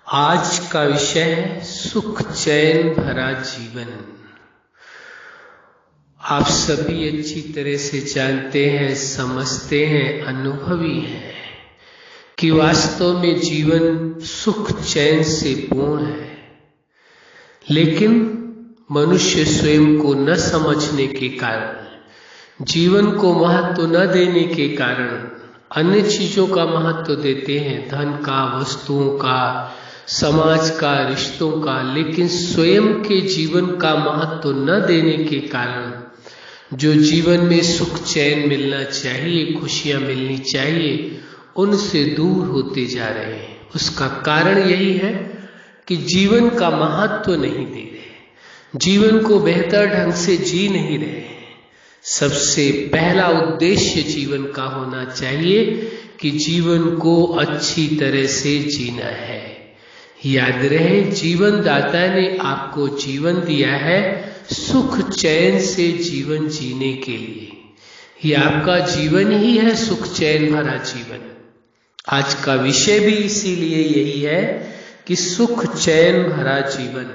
आज का विषय है सुख चैन भरा जीवन। आप सभी अच्छी तरह से जानते हैं, समझते हैं, अनुभवी हैं कि वास्तव में जीवन सुख चैन से पूर्ण है, लेकिन मनुष्य स्वयं को न समझने के कारण, जीवन को महत्व न देने के कारण अन्य चीजों का महत्व देते हैं, धन का, वस्तुओं का, समाज का, रिश्तों का, लेकिन स्वयं के जीवन का महत्व न देने के कारण जो जीवन में सुख चैन मिलना चाहिए, खुशियां मिलनी चाहिए, उनसे दूर होते जा रहे हैं। उसका कारण यही है कि जीवन का महत्व नहीं दे रहे, जीवन को बेहतर ढंग से जी नहीं रहे। सबसे पहला उद्देश्य जीवन का होना चाहिए कि जीवन को अच्छी तरह से जीना है। याद रहे, जीवन दाता ने आपको जीवन दिया है सुख चैन से जीवन जीने के लिए। ये आपका जीवन ही है, सुख चैन भरा जीवन। आज का विषय भी इसीलिए यही है कि सुख चैन भरा जीवन।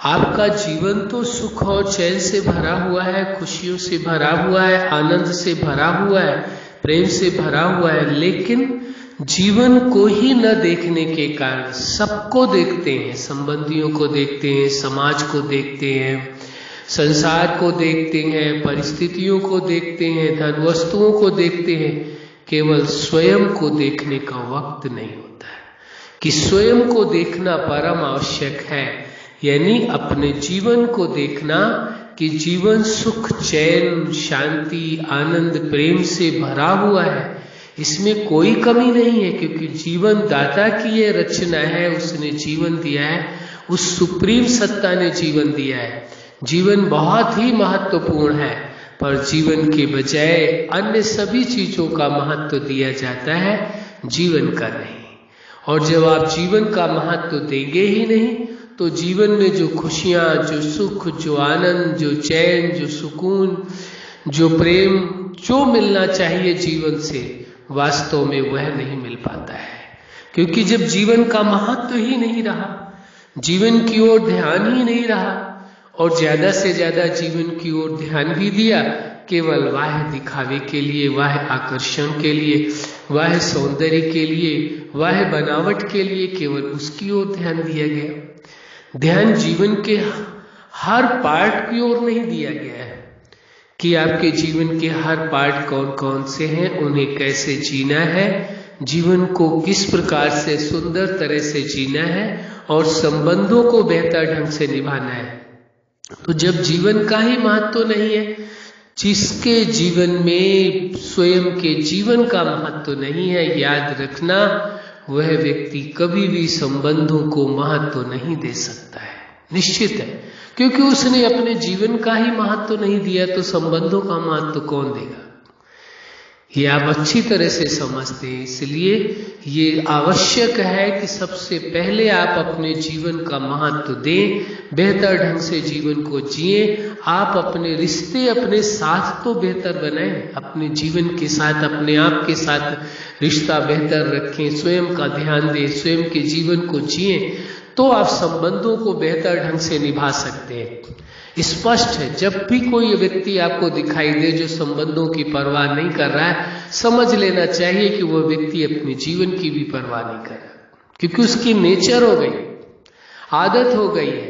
आपका जीवन तो सुख और चैन से भरा हुआ है, खुशियों से भरा हुआ है, आनंद से भरा हुआ है, प्रेम से भरा हुआ है, लेकिन जीवन को ही न देखने के कारण सबको देखते हैं, संबंधियों को देखते हैं, समाज को देखते हैं, संसार को देखते हैं, परिस्थितियों को देखते हैं, धन वस्तुओं को देखते हैं, केवल स्वयं को देखने का वक्त नहीं होता है कि स्वयं को देखना परम आवश्यक है। यानी अपने जीवन को देखना कि जीवन सुख चैन, शांति, आनंद, प्रेम से भरा हुआ है, इसमें कोई कमी नहीं है, क्योंकि जीवन दाता की ये रचना है, उसने जीवन दिया है, उस सुप्रीम सत्ता ने जीवन दिया है। जीवन बहुत ही महत्वपूर्ण है, पर जीवन के बजाय अन्य सभी चीजों का महत्व दिया जाता है, जीवन का नहीं। और जब आप जीवन का महत्व देंगे ही नहीं तो जीवन में जो खुशियां, जो सुख, जो आनंद, जो चैन, जो सुकून, जो प्रेम, जो मिलना चाहिए जीवन से, वास्तव में वह नहीं मिल पाता है। क्योंकि जब जीवन का महत्व ही नहीं रहा, जीवन की ओर ध्यान ही नहीं रहा, और ज्यादा से ज्यादा जीवन की ओर ध्यान भी दिया केवल वाह दिखावे के लिए, वाह आकर्षण के लिए, वाह सौंदर्य के लिए, वाह बनावट के लिए, केवल उसकी ओर ध्यान दिया गया। ध्यान जीवन के हर पार्ट की ओर नहीं दिया गया है कि आपके जीवन के हर पार्ट कौन कौन से हैं, उन्हें कैसे जीना है, जीवन को किस प्रकार से सुंदर तरह से जीना है, और संबंधों को बेहतर ढंग से निभाना है। तो जब जीवन का ही महत्व नहीं है, जिसके जीवन में स्वयं के जीवन का महत्व नहीं है, याद रखना वह व्यक्ति कभी भी संबंधों को महत्व नहीं दे सकता है, निश्चित है। क्योंकि उसने अपने जीवन का ही महत्व नहीं दिया तो संबंधों का महत्व कौन देगा? ये आप अच्छी तरह से समझते हैं। इसलिए ये आवश्यक है कि सबसे पहले आप अपने जीवन का महत्व दें, बेहतर ढंग से जीवन को जिएं। आप अपने रिश्ते अपने साथ तो बेहतर बनाएं, अपने जीवन के साथ, अपने आप के साथ रिश्ता बेहतर रखें, स्वयं का ध्यान दें, स्वयं के जीवन को जिएं, तो आप संबंधों को बेहतर ढंग से निभा सकते हैं। स्पष्ट है, जब भी कोई व्यक्ति आपको दिखाई दे जो संबंधों की परवाह नहीं कर रहा है, समझ लेना चाहिए कि वह व्यक्ति अपने जीवन की भी परवाह नहीं कर रहा, क्योंकि उसकी नेचर हो गई, आदत हो गई है।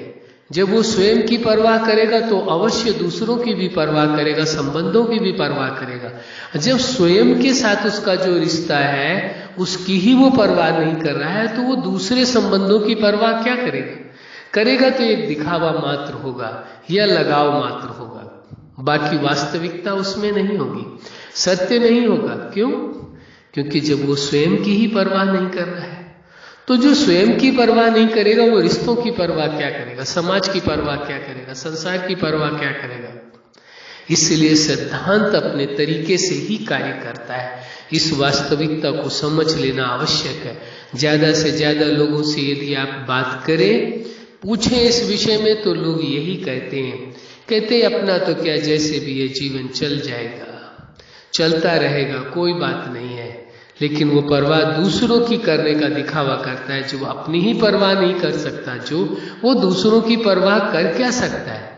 जब वो स्वयं की परवाह करेगा तो अवश्य दूसरों की भी परवाह करेगा, संबंधों की भी परवाह करेगा। जब स्वयं के साथ उसका जो रिश्ता है उसकी ही वो परवाह नहीं कर रहा है, तो वो दूसरे संबंधों की परवाह क्या करेगा? करेगा तो एक दिखावा मात्र होगा या लगाव मात्र होगा, बाकी वास्तविकता उसमें नहीं होगी, सत्य नहीं होगा। क्यों? क्योंकि जब वो स्वयं की ही परवाह नहीं कर रहा है, तो जो स्वयं की परवाह नहीं करेगा वो रिश्तों की परवाह क्या करेगा, समाज की परवाह क्या करेगा, संसार की परवाह क्या करेगा? इसलिए सिद्धांत अपने तरीके से ही कार्य करता है। इस वास्तविकता को समझ लेना आवश्यक है। ज्यादा से ज्यादा लोगों से यदि आप बात करें, पूछें इस विषय में, तो लोग यही कहते हैं अपना तो क्या, जैसे भी ये जीवन चल जाएगा, चलता रहेगा, कोई बात नहीं है। लेकिन वो परवाह दूसरों की करने का दिखावा करता है। जो अपनी ही परवाह नहीं कर सकता, जो वो दूसरों की परवाह कर क्या सकता है?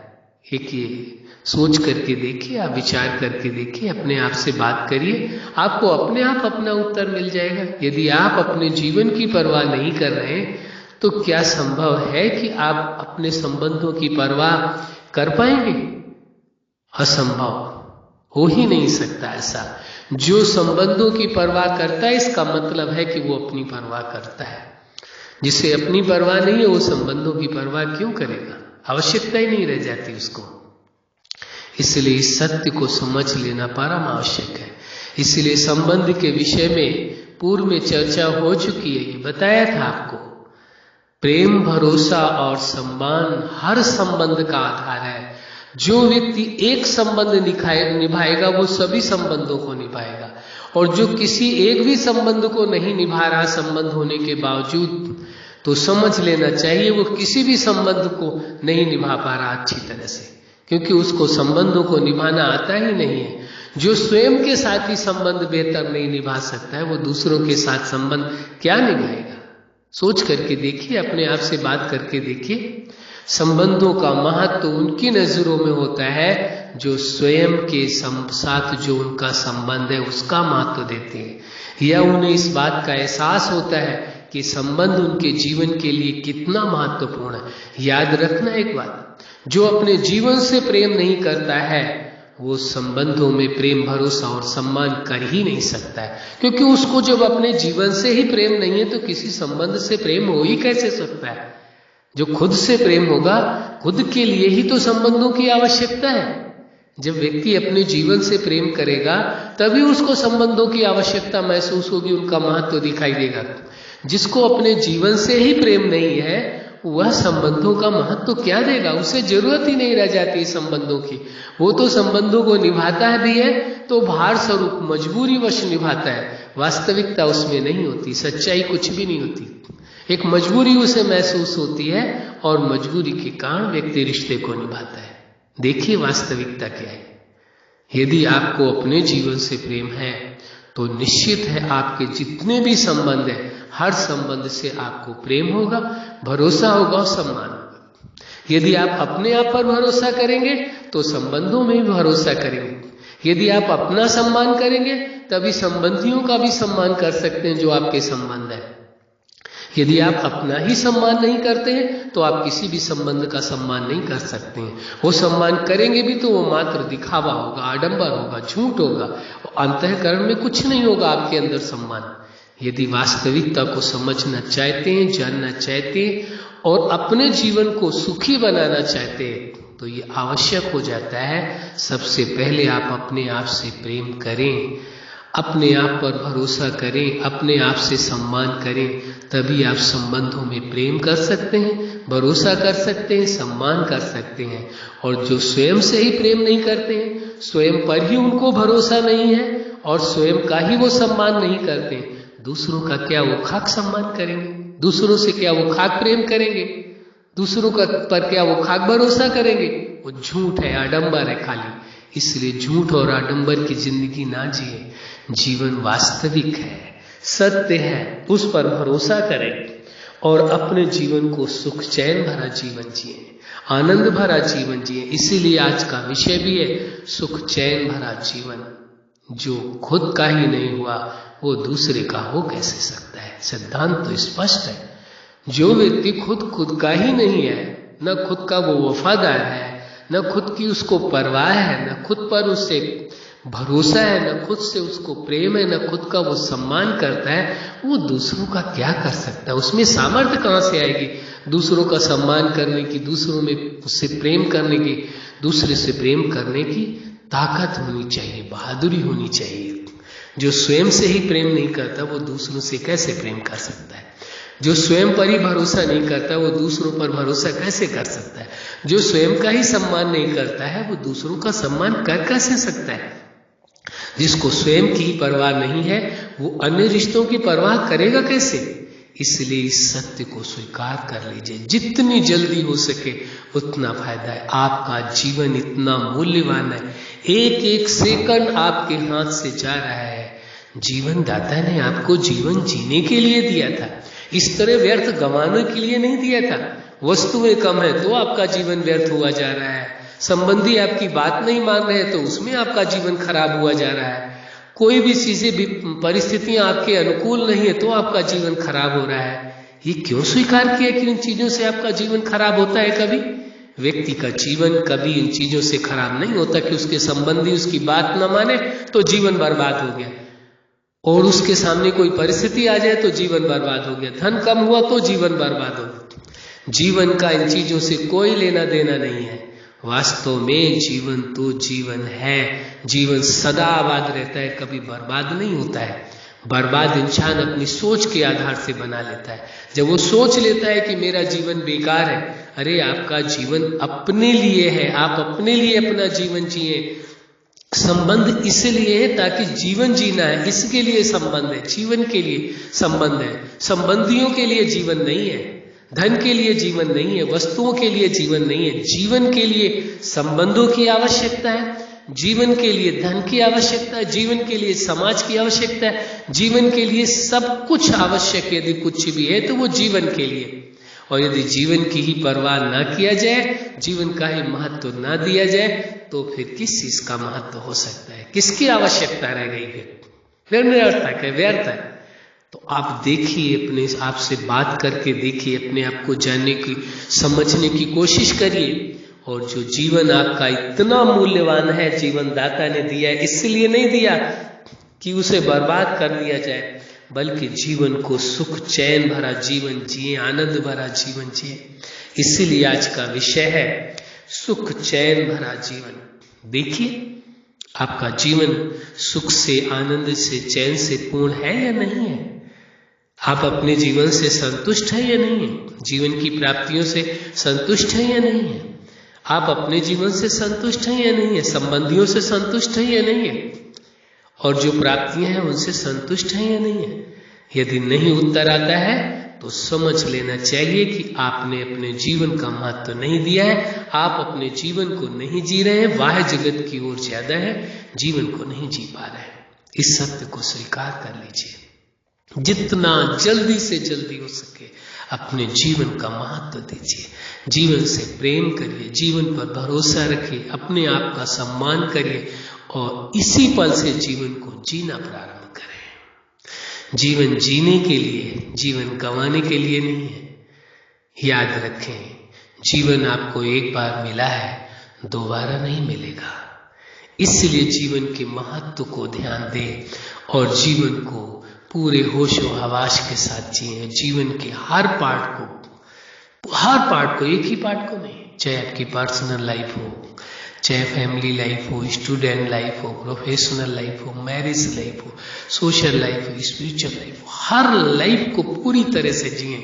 एक ये सोच करके देखिए, आप विचार करके देखिए, अपने आप से बात करिए, आपको अपने आप अपना उत्तर मिल जाएगा। यदि आप अपने जीवन की परवाह नहीं कर रहे तो क्या संभव है कि आप अपने संबंधों की परवाह कर पाएंगे? असंभव, हो ही नहीं सकता ऐसा। जो संबंधों की परवाह करता है, इसका मतलब है कि वो अपनी परवाह करता है। जिसे अपनी परवाह नहीं है, वो संबंधों की परवाह क्यों करेगा? आवश्यकता ही नहीं रह जाती उसको। इसलिए इस सत्य को समझ लेना परम आवश्यक है। इसलिए संबंध के विषय में पूर्व में चर्चा हो चुकी है। ये बताया था आपको, प्रेम, भरोसा और सम्मान हर संबंध का आधार है। जो व्यक्ति एक संबंध निभाएगा वो सभी संबंधों को निभाएगा, और जो किसी एक भी संबंध को नहीं निभा रहा संबंध होने के बावजूद, तो समझ लेना चाहिए वो किसी भी संबंध को नहीं निभा पा रहा अच्छी तरह से, क्योंकि उसको संबंधों को निभाना आता ही नहीं है। जो स्वयं के साथ ही संबंध बेहतर नहीं निभा सकता है, वो दूसरों के साथ संबंध क्या निभाएगा? सोच करके देखिए, अपने आप से बात करके देखिए। संबंधों का महत्व उनकी नजरों में होता है जो स्वयं के साथ जो उनका संबंध है उसका महत्व देते हैं, या उन्हें इस बात का एहसास होता है कि संबंध उनके जीवन के लिए कितना महत्वपूर्ण है। याद रखना एक बात, जो अपने जीवन से प्रेम नहीं करता है वो संबंधों में प्रेम, भरोसा और सम्मान कर ही नहीं सकता है, क्योंकि उसको जब अपने जीवन से ही प्रेम नहीं है तो किसी संबंध से प्रेम हो ही कैसे सकता है? जो खुद से प्रेम होगा, खुद के लिए ही तो संबंधों की आवश्यकता है। जब व्यक्ति अपने जीवन से प्रेम करेगा तभी उसको संबंधों की आवश्यकता महसूस होगी, उनका महत्व दिखाई देगा। जिसको अपने जीवन से ही प्रेम नहीं है वह संबंधों का महत्व क्या देगा? उसे जरूरत ही नहीं रह जाती संबंधों की। वो तो संबंधों को निभाता है भी है तो भार स्वरूप, मजबूरी वश निभाता है। वास्तविकता उसमें नहीं होती, सच्चाई कुछ भी नहीं होती। एक मजबूरी उसे महसूस होती है और मजबूरी के कारण व्यक्ति रिश्ते को निभाता है। देखिए वास्तविकता क्या है। यदि आपको अपने जीवन से प्रेम है तो निश्चित है आपके जितने भी संबंध हैं हर संबंध से आपको प्रेम होगा, भरोसा होगा और सम्मान होगा। यदि आप अपने आप पर भरोसा करेंगे तो संबंधों में भी भरोसा करेंगे। यदि आप अपना सम्मान करेंगे तभी संबंधियों का भी सम्मान कर सकते हैं जो आपके संबंध है। यदि आप अपना ही सम्मान नहीं करते हैं तो आप किसी भी संबंध का सम्मान नहीं कर सकते हैं। वो सम्मान करेंगे भी तो वो मात्र दिखावा होगा, आडंबर होगा, झूठ होगा, अंतःकरण में कुछ नहीं होगा आपके अंदर सम्मान। यदि वास्तविकता को समझना चाहते हैं, जानना चाहते हैं और अपने जीवन को सुखी बनाना चाहते हैं तो ये आवश्यक हो जाता है सबसे पहले आप अपने आप से प्रेम करें, अपने आप पर भरोसा करें, अपने आप से सम्मान करें, तभी आप संबंधों में प्रेम कर सकते हैं, भरोसा कर सकते हैं, सम्मान कर सकते हैं। और जो स्वयं से ही प्रेम नहीं करते हैं, स्वयं पर ही उनको भरोसा नहीं है और स्वयं का ही वो सम्मान नहीं करते, दूसरों का क्या वो खाक सम्मान करेंगे? दूसरों से क्या वो खाक प्रेम करेंगे? दूसरों का पर क्या वो खाक भरोसा करेंगे? वो झूठ है, आडंबर है खाली। इसलिए झूठ और आडंबर की जिंदगी ना जिए। जीवन वास्तविक है, सत्य है, उस पर भरोसा करें और अपने जीवन को सुख चैन भरा जीवन जिए, आनंद भरा जीवन जिए। इसीलिए आज का विषय भी है सुख चैन भरा जीवन। जो खुद का ही नहीं हुआ वो दूसरे का हो कैसे सकता है? सिद्धांत तो स्पष्ट है। जो व्यक्ति खुद का ही नहीं है, न खुद का वो वफादार है, न खुद की उसको परवाह है, न खुद पर उससे भरोसा है, न खुद से उसको प्रेम है, न खुद का वो सम्मान करता है, वो दूसरों का क्या कर सकता है? उसमें सामर्थ्य कहाँ से आएगी दूसरों का सम्मान करने की, दूसरों में उससे प्रेम करने की? दूसरे से प्रेम करने की ताकत होनी चाहिए, बहादुरी होनी चाहिए। जो स्वयं से ही प्रेम नहीं करता वो दूसरों से कैसे प्रेम कर सकता है? जो स्वयं पर ही भरोसा नहीं करता वो दूसरों पर भरोसा कैसे कर सकता है? जो स्वयं का ही सम्मान नहीं करता है वो दूसरों का सम्मान कर कैसे सकता है? जिसको स्वयं की ही परवाह नहीं है वो अन्य रिश्तों की परवाह करेगा कैसे? इसलिए इस सत्य को स्वीकार कर लीजिए, जितनी जल्दी हो सके उतना फायदा है। आपका जीवन इतना मूल्यवान है, एक एक सेकंड आपके हाथ से जा रहा है। जीवन दाता ने आपको जीवन जीने के लिए दिया था, इस तरह व्यर्थ गंवाने के लिए नहीं दिया था। वस्तुएं कम है तो आपका जीवन व्यर्थ हुआ जा रहा है, संबंधी आपकी बात नहीं मान रहे तो उसमें आपका जीवन खराब हुआ जा रहा है, कोई भी चीजें परिस्थितियां आपके अनुकूल नहीं है तो आपका जीवन खराब हो रहा है। ये क्यों स्वीकार किया कि इन चीजों से आपका जीवन खराब होता है? कभी व्यक्ति का जीवन कभी इन चीजों से खराब नहीं होता कि उसके संबंधी उसकी बात न माने तो जीवन बर्बाद हो गया, और उसके सामने कोई परिस्थिति आ जाए तो जीवन बर्बाद हो गया, धन कम हुआ तो जीवन बर्बाद हो गया। जीवन का इन चीजों से कोई लेना देना नहीं है। वास्तव में जीवन तो जीवन है, जीवन सदा आबाद रहता है, कभी बर्बाद नहीं होता है। बर्बाद इंसान अपनी सोच के आधार से बना लेता है। जब वो सोच लेता है कि मेरा जीवन बेकार है, अरे आपका जीवन अपने लिए है, आप अपने लिए अपना जीवन जिए। संबंध इसलिए है ताकि जीवन जीना है, इसके लिए संबंध है, जीवन के लिए संबंध है। संबंधियों के लिए जीवन नहीं है, धन के लिए जीवन नहीं है, वस्तुओं के लिए जीवन नहीं है। जीवन के लिए संबंधों की आवश्यकता है, जीवन के लिए धन की आवश्यकता है, जीवन के लिए समाज की आवश्यकता है, जीवन के लिए सब कुछ आवश्यक है। यदि कुछ भी है तो वो जीवन के लिए, और यदि जीवन की ही परवाह ना किया जाए, जीवन का ही महत्व ना दिया जाए, तो फिर किस चीज का महत्व हो सकता है? किसकी आवश्यकता रह गई? फिर निरर्थक है, व्यर्थ है। तो आप देखिए, अपने आप से बात करके देखिए, अपने आप को जानने की समझने की कोशिश करिए। और जो जीवन आपका इतना मूल्यवान है, जीवन दाता ने दिया है, इसलिए नहीं दिया कि उसे बर्बाद कर दिया जाए, बल्कि जीवन को सुख चैन भरा जीवन जिए, आनंद भरा जीवन जिए। इसीलिए आज का विषय है सुख चैन भरा जीवन। देखिए आपका जीवन सुख से, आनंद से, चैन से पूर्ण है या नहीं है? आप अपने जीवन से संतुष्ट है या नहीं है? जीवन की प्राप्तियों से संतुष्ट है या नहीं है? आप अपने जीवन से संतुष्ट हैं या नहीं है? संबंधियों से संतुष्ट है या नहीं है? और जो प्राप्तियां हैं उनसे संतुष्ट हैं या नहीं है? यदि नहीं उत्तर आता है तो समझ लेना चाहिए कि आपने अपने जीवन का महत्व नहीं दिया है, आप अपने जीवन को नहीं जी रहे हैं, बाह्य जगत की ओर ज्यादा है, जीवन को नहीं जी पा रहे हैं। इस सत्य को स्वीकार कर लीजिए। जितना जल्दी से जल्दी हो सके अपने जीवन का महत्व दीजिए, जीवन से प्रेम करिए, जीवन पर भरोसा रखिए, अपने आप का सम्मान करिए, और इसी पल से जीवन को जीना प्रारंभ करें। जीवन जीने के लिए, जीवन गंवाने के लिए नहीं है। याद रखें, जीवन आपको एक बार मिला है, दोबारा नहीं मिलेगा। इसलिए जीवन के महत्व को ध्यान दें और जीवन को पूरे होशो हवास के साथ जिए। जीवन के हर पार्ट को, एक ही पार्ट को नहीं, चाहे आपकी पर्सनल लाइफ हो, चाहे फैमिली लाइफ हो, स्टूडेंट लाइफ हो, प्रोफेशनल लाइफ हो, मैरिज लाइफ हो, सोशल लाइफ हो, स्पिरिचुअल लाइफ हो, हर लाइफ को पूरी तरह से जिए,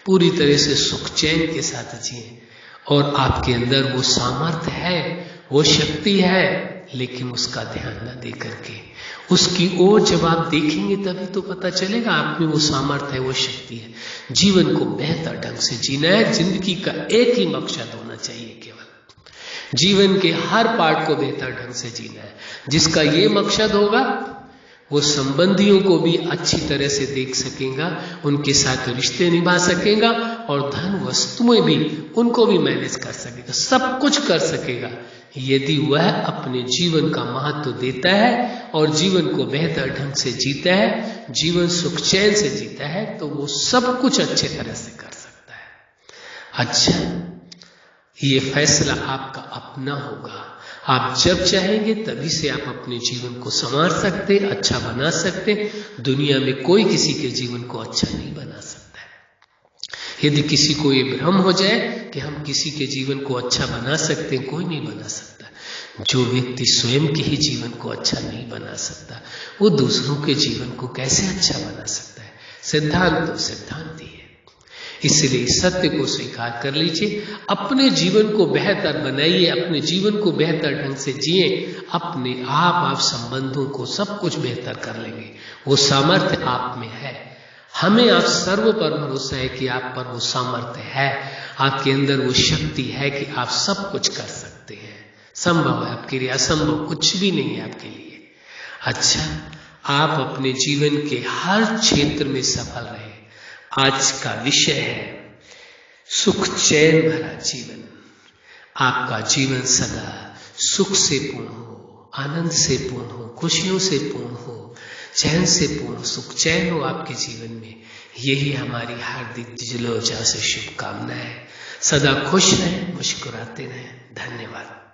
पूरी तरह से सुख चैन के साथ जिए। और आपके अंदर वो सामर्थ्य है, वो शक्ति है, लेकिन उसका ध्यान न दे करके उसकी ओर जब आप देखेंगे तभी तो पता चलेगा आप में वो सामर्थ्य है, वो शक्ति है। जीवन को बेहतर ढंग से जीना है। जिंदगी का एक ही मकसद होना चाहिए, केवल जीवन के हर पार्ट को बेहतर ढंग से जीना है। जिसका ये मकसद होगा वो संबंधियों को भी अच्छी तरह से देख सकेगा, उनके साथ रिश्ते निभा सकेगा, और धन वस्तुएं भी उनको भी मैनेज कर सकेगा, सब कुछ कर सकेगा, यदि वह अपने जीवन का महत्व देता है और जीवन को बेहतर ढंग से जीता है, जीवन सुख चैन से जीता है, तो वो सब कुछ अच्छे तरह से कर सकता है। अच्छा, ये फैसला आपका अपना होगा। आप जब चाहेंगे तभी से आप अपने जीवन को संवार सकते, अच्छा बना सकते। दुनिया में कोई किसी के जीवन को अच्छा नहीं बना सकता है। यदि किसी को ये भ्रम हो जाए कि हम किसी के जीवन को अच्छा बना सकते हैं, कोई नहीं बना सकता। जो व्यक्ति स्वयं के ही जीवन को अच्छा नहीं बना सकता, वो दूसरों के जीवन को कैसे अच्छा बना सकता है? सिद्धांत तो सिद्धांत ही है। इसलिए सत्य को स्वीकार कर लीजिए, अपने जीवन को बेहतर बनाइए, अपने जीवन को बेहतर ढंग से जिए। अपने आप संबंधों को सब कुछ बेहतर कर लेंगे। वो सामर्थ्य आप में है। हमें आप सर्व पर भरोसा है कि आप पर वो सामर्थ्य है, आपके अंदर वो शक्ति है कि आप सब कुछ कर सकते हैं। संभव है आपके लिए, असंभव कुछ भी नहीं है आपके लिए। अच्छा, आप अपने जीवन के हर क्षेत्र में सफल रहे। आज का विषय है सुख चैन भरा जीवन। आपका जीवन सदा सुख से पूर्ण हो, आनंद से पूर्ण हो, खुशियों से पूर्ण हो, चैन से पूर्ण, सुख चैन हो आपके जीवन में। यही हमारी हार्दिक दिलोजा से शुभकामनाएं। सदा खुश रहें, मुस्कुराते रहें। धन्यवाद।